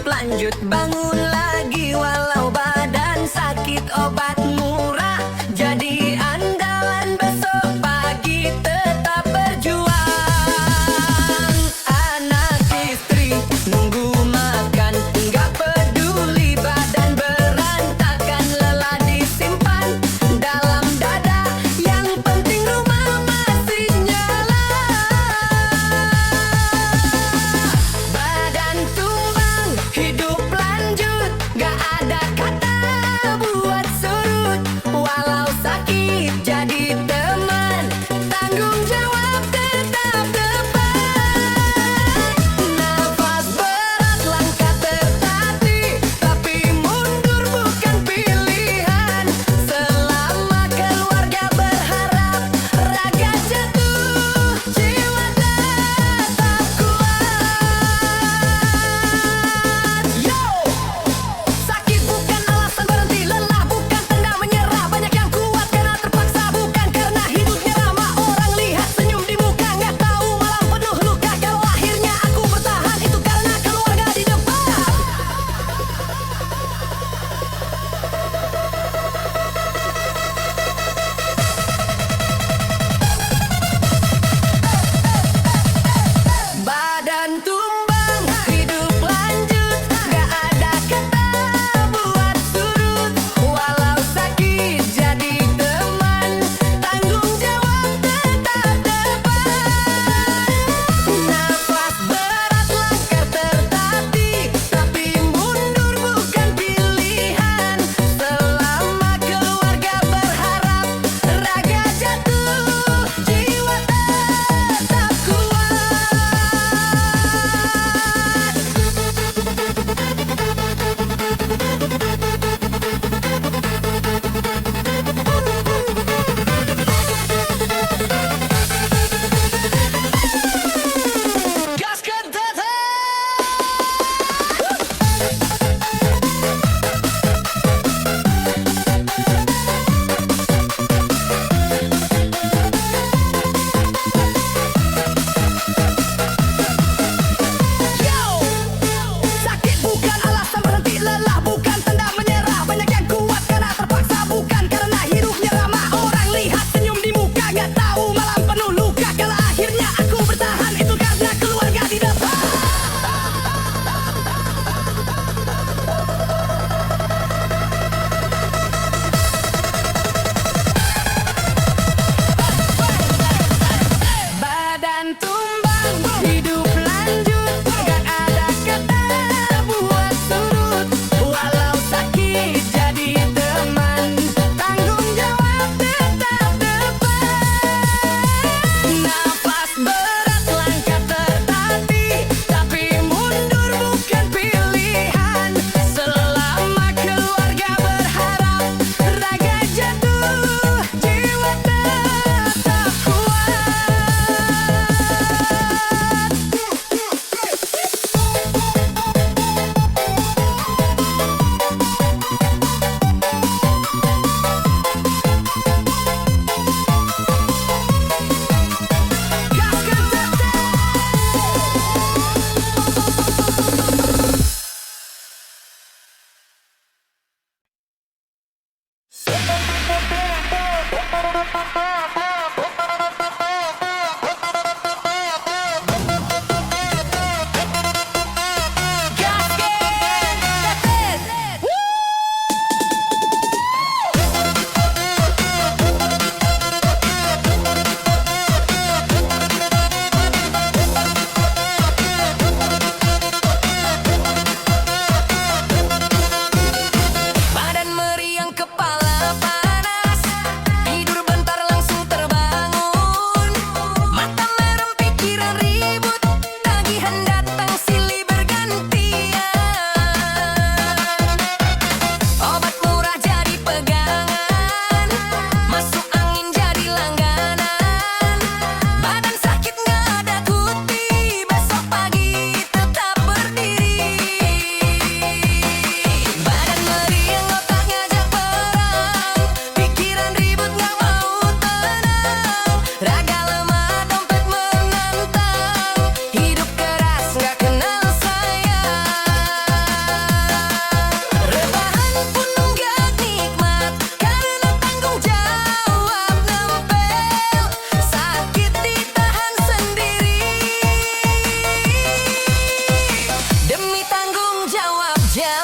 lanjut bangun lagi. Walau badan sakit obat murah jadi andalan, besok pagi tetap berjuang. Anak istri nunggu makan, nggak peduli badan berantakan, lelah disimpan dalam dada, yang penting rumah masih nyala. Badan tumbang, hidup lanjut, gak ada kata buat surut. Walau sakit jadi teman, tanggung jawab tetap depan. Nafas berat, langkah tertatih, tapi mundur bukan pilihan. Selama keluarga berharap, raga jatuh, jiwa tetap kuat. Yo! Sakit bukan alasan berhenti, lelah bukan tanda menyerah. Banyak yang kuat karena terpaksa, bukan karena hidupnya ramah. Orang lihat senyum di muka, nggak tahu malam penuh luka. Kalau akhirnya aku bertahan, itu karena keluarga di depan. Badan tumbang, hidup lanjut, gak ada kata buat surut. Walau sakit jadi teman, tanggung jawab tetap depan. Nafas berat, langkah tertatih, tapi mundur bukan pilihan. Selama keluarga berharap, raga jatuh, jiwa tetap kuat. Gaskan tetap. Yo! Sakit bukan alasan berhenti, lelah bukan tanda menyerah. Banyak yang kuat karena terpaksa, bukan karena hidupnya ramah. Orang lihat senyum di muka, nggak tahu malam penuh luka. Kalau akhirnya aku bertahan, itu karena keluarga di depan. Badan tumbang, hidup lanjut, gak ada kata buat surut. Walau sakit jadi teman, tanggung jawab tetap depan. Nafas berat, langkah tertatih, tapi mundur bukan pilihan. Selama keluarga berharap, raga jatuh, jiwa tetap kuat. Gaskan Badan meriang, kepala panas, tidur bentar langsung jam.